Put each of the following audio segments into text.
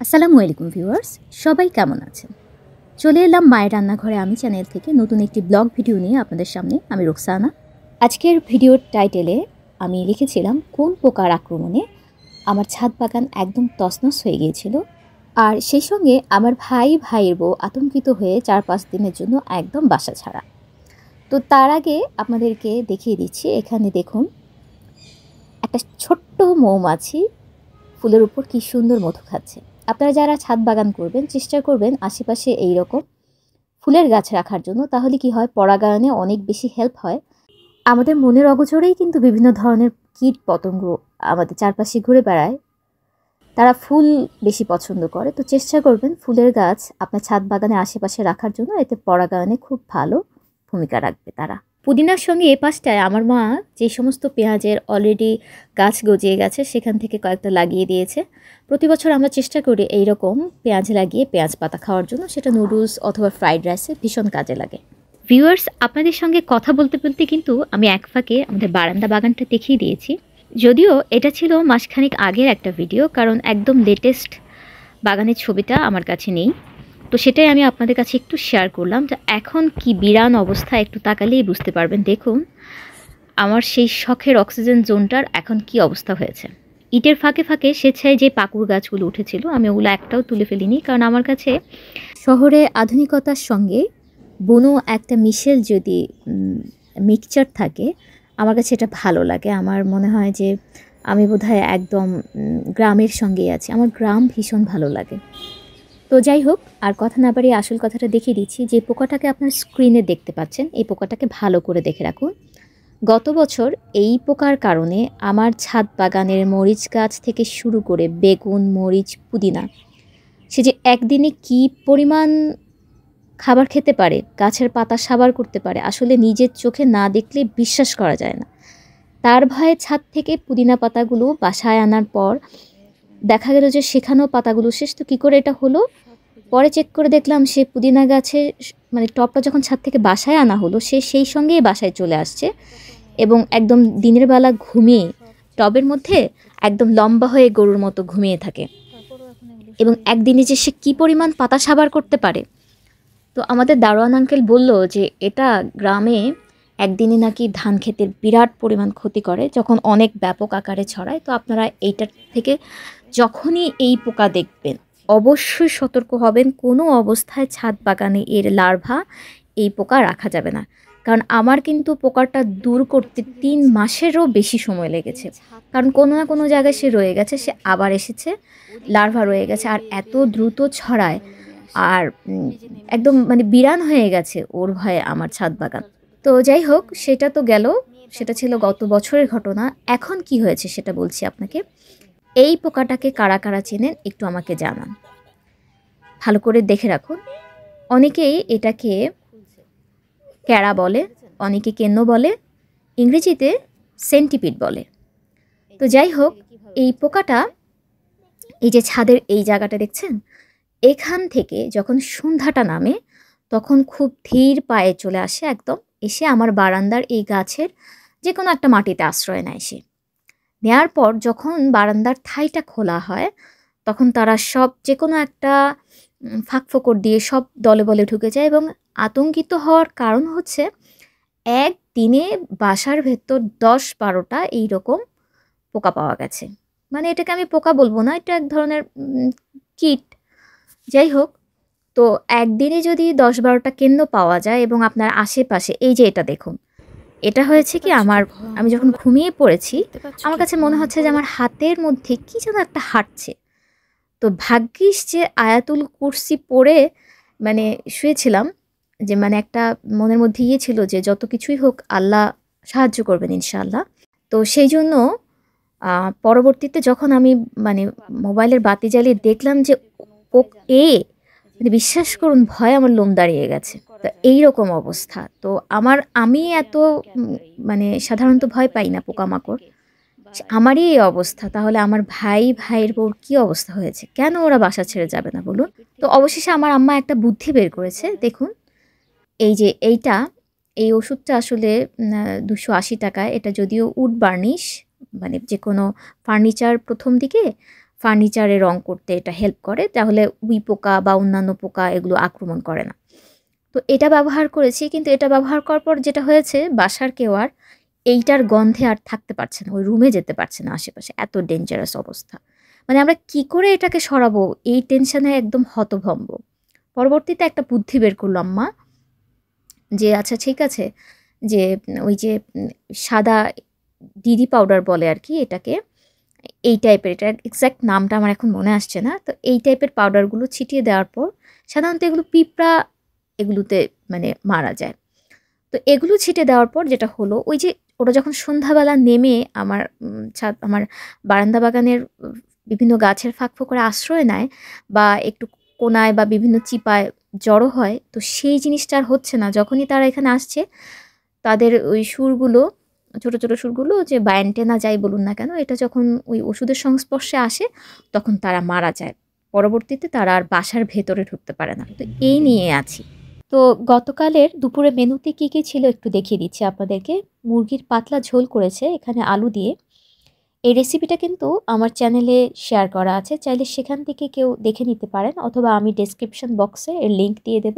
আসসালামু আলাইকুম ভিউয়ার্স, সবাই কেমন আছেন? চলে এলাম মায়ের রান্নাঘরে আমি চ্যানেল থেকে নতুন একটি ব্লগ ভিডিও নিয়ে আপনাদের সামনে। আমি রোকসানা। আজকের ভিডিওর টাইটেলে আমি লিখেছিলাম কোন পোকার আক্রমণে আমার ছাদ বাগান একদম তছনছ হয়ে গিয়েছিল, আর সেই সঙ্গে আমার ভাইয়ের বউ আতঙ্কিত হয়ে 4-5 দিনের জন্য একদম বাসা ছাড়া। তো তার আগে আপনাদেরকে দেখিয়ে দিচ্ছি, এখানে দেখুন একটা ছোট্ট মৌমাছি ফুলের উপর কি সুন্দর মধু খাচ্ছে। আপনারা যারা ছাদ বাগান করবেন চেষ্টা করবেন আশেপাশে এই রকম ফুলের গাছ রাখার জন্য, তাহলে কি হয় পরাগায়নে অনেক বেশি হেল্প হয়। আমাদের মনের অগোচরেই কিন্তু বিভিন্ন ধরনের কীট পতঙ্গ আমাদের চারপাশে ঘুরে বেড়ায়, তারা ফুল বেশি পছন্দ করে। তো চেষ্টা করবেন ফুলের গাছ আপনার ছাদ বাগানের আশেপাশে রাখার জন্য, এতে পরাগায়নে খুব ভালো ভূমিকা রাখবে তারা। পুদিনার সঙ্গে এ পাশটায় আমার মা যে সমস্ত পেঁয়াজের অলরেডি গাছ গজিয়ে গেছে সেখান থেকে কয়েকটা লাগিয়ে দিয়েছে। প্রতি বছর আমরা চেষ্টা করি এই রকম পেঁয়াজ লাগিয়ে পেঁয়াজ পাতা খাওয়ার জন্য, সেটা নুডলস অথবা ফ্রাইড রাইসে ভীষণ কাজে লাগে। ভিউয়ার্স, আপনাদের সঙ্গে কথা বলতে বলতে কিন্তু আমি এক ফাঁকে আমাদের বারান্দা বাগানটা দেখিয়ে দিয়েছি। যদিও এটা ছিল মাসখানেক আগের একটা ভিডিও, কারণ একদম লেটেস্ট বাগানের ছবিটা আমার কাছে নেই। তো সেটাই আমি আপনাদের কাছে একটু শেয়ার করলাম। তো এখন কি বিরান অবস্থা একটু তাকালেই বুঝতে পারবেন। দেখুন আমার সেই শখের অক্সিজেন জোনটার এখন কি অবস্থা হয়েছে। ইটের ফাঁকে ফাঁকে স্বেচ্ছায় যে পাকুড় গাছগুলো উঠেছিল আমি ওগুলো একটাও তুলে ফেলিনি, কারণ আমার কাছে শহরে আধুনিকতার সঙ্গে বুনো একটা মিশেল যদি মিক্সচার থাকে আমার কাছে এটা ভালো লাগে। আমার মনে হয় যে আমি বোধহয় একদম গ্রামের সঙ্গেই আছি, আমার গ্রাম ভীষণ ভালো লাগে। তো যাই হোক, আর কথা না বাড়িয়ে আসল কথাটা দেখিয়ে দিচ্ছি। যে পোকাটাকে আপনার স্ক্রিনে দেখতে পাচ্ছেন এই পোকাটাকে ভালো করে দেখে রাখুন। গত বছর এই পোকার কারণে আমার ছাদ বাগানের মরিচ গাছ থেকে শুরু করে বেগুন, মরিচ, পুদিনা, সে যে একদিনে কি পরিমাণ খাবার খেতে পারে, গাছের পাতা সাবার করতে পারে, আসলে নিজের চোখে না দেখলে বিশ্বাস করা যায় না। তার ভয়ে ছাদ থেকে পুদিনা পাতাগুলো বাসায় আনার পর দেখা গেল যে সেখানেও পাতাগুলো শেষ। তো কী করে এটা হলো, পরে চেক করে দেখলাম সে পুদিনা গাছে মানে টবটা যখন ছাদ থেকে বাসায় আনা হলো সে সেই সঙ্গেই বাসায় চলে আসছে এবং একদম দিনের বেলা ঘুমিয়ে টবের মধ্যে একদম লম্বা হয়ে গরুর মতো ঘুমিয়ে থাকে, এবং একদিনে যে সে কী পরিমাণ পাতা সাবার করতে পারে। তো আমাদের দারোয়ান আঙ্কেল বলল যে এটা গ্রামে একদিনে নাকি ধান ক্ষেতের বিরাট পরিমাণ ক্ষতি করে যখন অনেক ব্যাপক আকারে ছড়ায়। তো আপনারা এইটার থেকে যখনই এই পোকা দেখবেন অবশ্যই সতর্ক হবেন। কোনো অবস্থায় ছাদ বাগানে এর লার্ভা এই পোকা রাখা যাবে না, কারণ আমার কিন্তু পোকাটা দূর করতে 3 মাসেরও বেশি সময় লেগেছে। কারণ কোনো না কোনো জায়গায় সে রয়ে গেছে, সে আবার এসেছে, লার্ভা রয়ে গেছে, আর এত দ্রুত ছড়ায়, আর একদম মানে বিরান হয়ে গেছে ওর ভয়ে আমার ছাদ বাগান। তো যাই হোক, সেটা তো গেল, সেটা ছিল গত বছরের ঘটনা। এখন কি হয়েছে সেটা বলছি আপনাকে। এই পোকাটাকে কারা কারা চেনেন একটু আমাকে জানান, ভালো করে দেখে রাখুন। অনেকেই এটাকে ক্যাড়া বলে, অনেকে কেন্ন বলে, ইংরেজিতে সেন্টিপিড বলে। তো যাই হোক, এই পোকাটা এই যে ছাদের এই জায়গাটা দেখছেন, এখান থেকে যখন সন্ধ্যাটা নামে তখন খুব ধীর পায়ে চলে আসে, একদম এসে আমার বারান্দার এই গাছের যে কোনো একটা মাটিতে আশ্রয় নেয়। সে নেয়ার পর যখন বারান্দার ঠাইটা খোলা হয় তখন তারা সব যে কোনো একটা ফাঁক ফোকর দিয়ে সব দলে বলে ঢুকে যায়, এবং আতঙ্কিত হওয়ার কারণ হচ্ছে একদিনে বাসার ভেতর 10-12টা এইরকম পোকা পাওয়া গেছে। মানে এটাকে আমি পোকা বলবো না, এটা এক ধরনের কীট। যাই হোক, তো একদিনে যদি 10-12টা কেন্দ্র পাওয়া যায় এবং আপনার আশেপাশে এই যে এটা দেখুন, এটা হয়েছে কি আমি যখন ঘুমিয়ে পড়েছি আমার কাছে মনে হচ্ছে যে আমার হাতের মধ্যে কি যেন একটা হাঁটছে। তো ভাগ্যিস যে আয়াতুল কুরসি পড়ে মানে শুয়েছিলাম, যে মানে একটা মনের মধ্যে ইয়ে ছিল যে যত কিছুই হোক আল্লাহ সাহায্য করবেন ইনশাআল্লাহ। তো সেই জন্য পরবর্তীতে যখন আমি মানে মোবাইলের বাতি জ্বালিয়ে দেখলাম যে মানে বিশ্বাস করুন ভয়ে আমার লোম দাঁড়িয়ে গেছে। তো এইরকম অবস্থা। তো আমি এত মানে সাধারণত ভয় পাই না পোকামাকড়, আমারই এই অবস্থা, তাহলে আমার ভাইয়ের বউর কি অবস্থা হয়েছে, কেন ওরা বাসা ছেড়ে যাবে না বলুন। তো অবশেষে আমার আম্মা একটা বুদ্ধি বের করেছে। দেখুন এই যে এই ওষুধটা আসলে 280 টাকায়। এটা যদিও উড বার্নিশ, মানে যে কোনো ফার্নিচার প্রথম দিকে ফার্নিচারে রং করতে এটা হেল্প করে, তাহলে উই পোকা বা অন্যান্য পোকা এগুলো আক্রমণ করে না। তো এটা ব্যবহার করেছি, কিন্তু এটা ব্যবহার করার পর যেটা হয়েছে, বাসার কেউ আর এইটার গন্ধে আর থাকতে পারছে না, ওই রুমে যেতে পারছে না আশেপাশে, এত ডেঞ্জারাস অবস্থা। মানে আমরা কি করে এটাকে সরাবো এই টেনশনে একদম হতভম্ব। পরবর্তীতে একটা বুদ্ধি বের করলাম মা, যে আচ্ছা ঠিক আছে, যে ওই যে সাদা ডিডি পাউডার বলে আর কি এটাকে, এই টাইপের, এটা এক্স্যাক্ট নামটা আমার এখন মনে আসছে না, তো এই টাইপের পাউডারগুলো ছিটিয়ে দেওয়ার পর সাধারণত এগুলো পিঁপড়া এগুলোতে মানে মারা যায়। তো এগুলো ছিটে দেওয়ার পর যেটা হলো, ওই যে ওরা যখন সন্ধ্যাবেলা নেমে আমার ছাদ, আমার বারান্দা বাগানের বিভিন্ন গাছের ফাঁক ফোকরে আশ্রয় নেয় বা একটু কোনায় বা বিভিন্ন চিপায় জড়ো হয়, তো সেই জিনিসটা আর হচ্ছে না। যখনই তারা এখানে আসছে, তাদের ওই সুরগুলো, ছোট ছোট সুরগুলো, যে বা অ্যান্টেনা যাই বলুন না কেন, এটা যখন ওই ওষুধের সংস্পর্শে আসে তখন তারা মারা যায়। পরবর্তীতে তারা আর বাসার ভেতরে ঢুকতে পারে না। তো এই নিয়ে আছি। তো গতকালের দুপুরে মেনুতে কী কী ছিল একটু দেখিয়ে দিচ্ছি আপনাদেরকে। মুরগির পাতলা ঝোল করেছে এখানে আলু দিয়ে। এই রেসিপিটা কিন্তু আমার চ্যানেলে শেয়ার করা আছে, চাইলে সেখান থেকে কেউ দেখে নিতে পারেন, অথবা আমি ডেসক্রিপশন বক্সে এর লিঙ্ক দিয়ে দেব,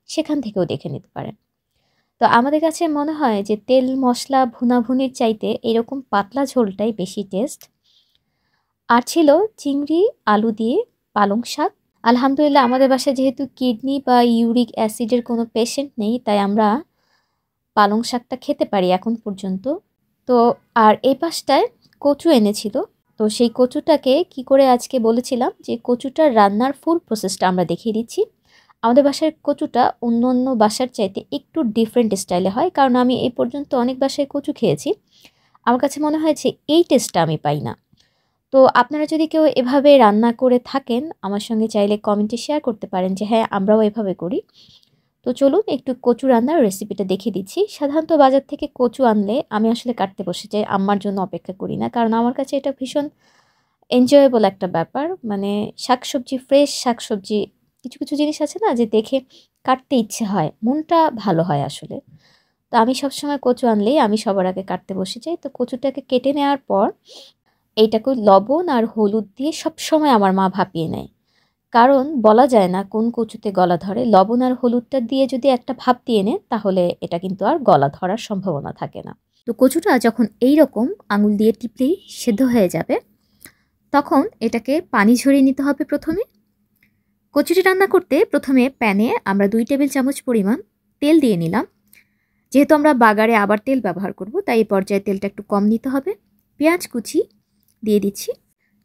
সেখান থেকেও দেখে নিতে পারেন। তো আমাদের কাছে মনে হয় যে তেল মশলা ভুনাভুনির চাইতে এরকম পাতলা ঝোলটাই বেশি টেস্ট। আর ছিল চিংড়ি আলু দিয়ে পালং শাক। আলহামদুলিল্লাহ আমাদের বাসায় যেহেতু কিডনি বা ইউরিক অ্যাসিডের কোনো পেশেন্ট নেই, তাই আমরা পালং শাকটা খেতে পারি এখন পর্যন্ত। তো আর এই পাশটায় কচু এনেছিল, তো সেই কচুটাকে কি করে আজকে বলেছিলাম যে কচুটার রান্নার ফুল প্রসেসটা আমরা দেখিয়ে দিচ্ছি। আমাদের বাসার কচুটা অন্য অন্য বাসার চাইতে একটু ডিফারেন্ট স্টাইলে হয়, কারণ আমি এই পর্যন্ত অনেক বাসায় কচু খেয়েছি, আমার কাছে মনে হয়েছে এই টেস্টটা আমি পাই না। তো আপনারা যদি কেউ এভাবে রান্না করে থাকেন, আমার সঙ্গে চাইলে কমেন্টে শেয়ার করতে পারেন যে হ্যাঁ আমরাও এভাবে করি। তো চলুন একটু কচু রান্নার রেসিপিটা দেখিয়ে দিচ্ছি। সাধারণত বাজার থেকে কচু আনলে আমি আসলে কাটতে বসে যাই, আম্মার জন্য অপেক্ষা করি না, কারণ আমার কাছে এটা ভীষণ এনজয়েবল একটা ব্যাপার। মানে শাকসবজি, ফ্রেশ শাকসবজি, কিছু কিছু জিনিস আছে না যে দেখে কাটতে ইচ্ছে হয়, মনটা ভালো হয় আসলে। তো আমি সবসময় কচু আনলেই আমি সবার আগে কাটতে বসে যাই। তো কচুটাকে কেটে নেওয়ার পর এইটাকে লবণ আর হলুদ দিয়ে সবসময় আমার মা ভাপিয়ে নেয়, কারণ বলা যায় না কোন কচুতে গলা ধরে। লবণ আর হলুদটা দিয়ে যদি একটা ভাপ দিয়ে নেয়, তাহলে এটা কিন্তু আর গলা ধরার সম্ভাবনা থাকে না। তো কচুটা যখন এই রকম আঙুল দিয়ে টিপলেই সেদ্ধ হয়ে যাবে, তখন এটাকে পানি ঝরিয়ে নিতে হবে। প্রথমে কচুটি রান্না করতে প্রথমে প্যানে আমরা 2 টেবিল চামচ পরিমাণ তেল দিয়ে নিলাম। যেহেতু আমরা বাগারে আবার তেল ব্যবহার করব, তাই এই পর্যায়ে তেলটা একটু কম নিতে হবে। পেঁয়াজ কুচি দিয়ে দিচ্ছি,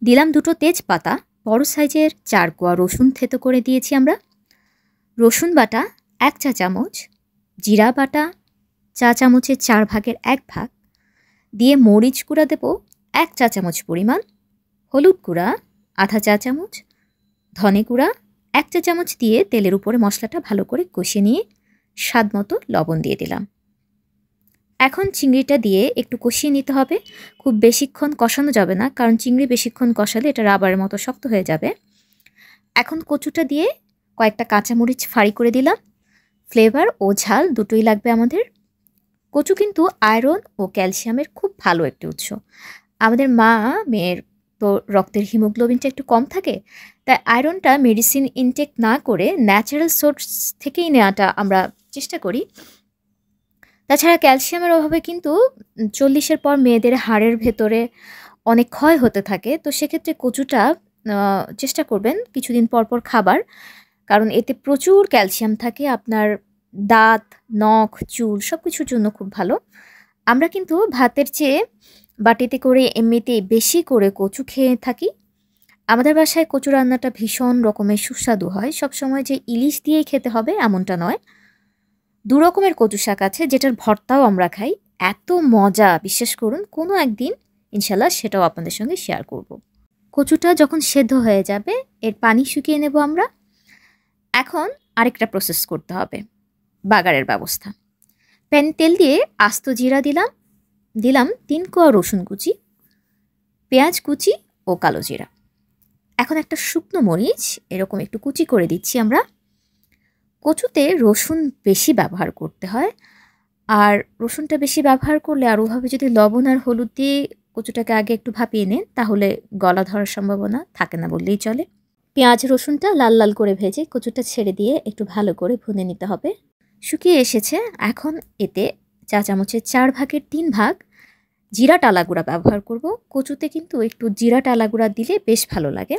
দিলাম 2টো তেজপাতা, বড় সাইজের 4 কোয়া রসুন থেতো করে দিয়েছি আমরা, রসুন বাটা 1 চা চামচ, জিরা বাটা চা চামচের 4 ভাগের 1 ভাগ দিয়ে মরিচ গুঁড়া দেব 1 চা চামচ পরিমাণ, হলুদ গুঁড়া আধা চা চামচ, ধনে গুঁড়া 1 চা চামচ দিয়ে তেলের উপরে মশলাটা ভালো করে কষিয়ে নিয়ে স্বাদ মতো লবণ দিয়ে দিলাম। এখন চিংড়িটা দিয়ে একটু কষিয়ে নিতে হবে, খুব বেশিক্ষণ কষানো যাবে না, কারণ চিংড়ি বেশিক্ষণ কষালে এটা রাবারের মতো শক্ত হয়ে যাবে। এখন কচুটা দিয়ে কয়েকটা কাঁচামরিচ ফাড়ি করে দিলাম। ফ্লেভার ও ঝাল দুটোই লাগবে আমাদের। কচু কিন্তু আয়রন ও ক্যালসিয়ামের খুব ভালো একটি উৎস। আমাদের মেয়ের তো রক্তের হিমোগ্লোবিনটা একটু কম থাকে, তাই আয়রনটা মেডিসিন ইনটেক না করে ন্যাচারাল সোর্স থেকেই নেওয়াটা আমরা চেষ্টা করি। তাছাড়া ক্যালসিয়ামের অভাবে কিন্তু 40-এর পর মেয়েদের হাড়ের ভেতরে অনেক ক্ষয় হতে থাকে। তো সেক্ষেত্রে কচুটা চেষ্টা করবেন কিছুদিন পর পর খাবার, কারণ এতে প্রচুর ক্যালসিয়াম থাকে। আপনার দাঁত, নখ, চুল সব কিছুর জন্য খুব ভালো। আমরা কিন্তু ভাতের চেয়ে বাটিতে করে এমনিতেই বেশি করে কচু খেয়ে থাকি। আমাদের বাসায় কচু রান্নাটা ভীষণ রকমের সুস্বাদু হয়। সবসময় যে ইলিশ দিয়েই খেতে হবে এমনটা নয়। 2 রকমের কচু শাক আছে, যেটার ভর্তাও আমরা খাই। এত মজা, বিশ্বাস করুন, কোনো একদিন ইনশাল্লাহ সেটাও আপনাদের সঙ্গে শেয়ার করব। কচুটা যখন সেদ্ধ হয়ে যাবে, এর পানি শুকিয়ে নেব আমরা। এখন আরেকটা প্রসেস করতে হবে, বাগারের ব্যবস্থা। প্যানে তেল দিয়ে আস্ত জিরা দিলাম 3 কোয়া রসুন কুচি, পেঁয়াজ কুচি ও কালো জিরা। এখন একটা শুকনো মরিচ এরকম একটু কুচি করে দিচ্ছি আমরা। কচুতে রসুন বেশি ব্যবহার করতে হয়, আর রসুনটা বেশি ব্যবহার করলে আর ওভাবে যদি লবণ আর হলুদ দিয়ে কচুটাকে আগে একটু ভাপিয়ে নিন, তাহলে গলা ধরার সম্ভাবনা থাকে না বললেই চলে। পেঁয়াজ রসুনটা লাল লাল করে ভেজে কচুটা ছেড়ে দিয়ে একটু ভালো করে ভুনে নিতে হবে। শুকিয়ে এসেছে। এখন এতে চা চামচের 4 ভাগের 3 ভাগ জিরা টালা গুঁড়া ব্যবহার করব। কচুতে কিন্তু একটু জিরা টালা গুঁড়া দিলে বেশ ভালো লাগে।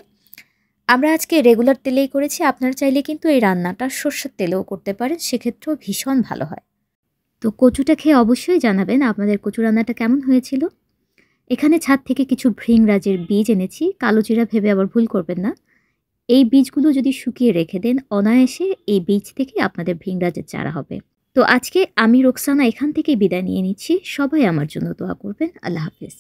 আমরা আজকে রেগুলার তেলেই করেছি, আপনারা চাইলে কিন্তু এই রান্নাটা সর্ষের তেলেও করতে পারেন, সেক্ষেত্রেও ভীষণ ভালো হয়। তো কচুটা খেয়ে অবশ্যই জানাবেন আপনাদের কচু রান্নাটা কেমন হয়েছিল। এখানে ছাদ থেকে কিছু ভৃংরাজের বীজ এনেছি, কালো জিরা ভেবে আবার ভুল করবেন না। এই বীজগুলো যদি শুকিয়ে রেখে দেন, অনায়াসে এই বীজ থেকে আপনাদের ভৃংরাজের চারা হবে। তো আজকে আমি রোকসানা এখান থেকেই বিদায় নিয়ে নিচ্ছি। সবাই আমার জন্য দোয়া করবেন। আল্লাহ হাফেজ।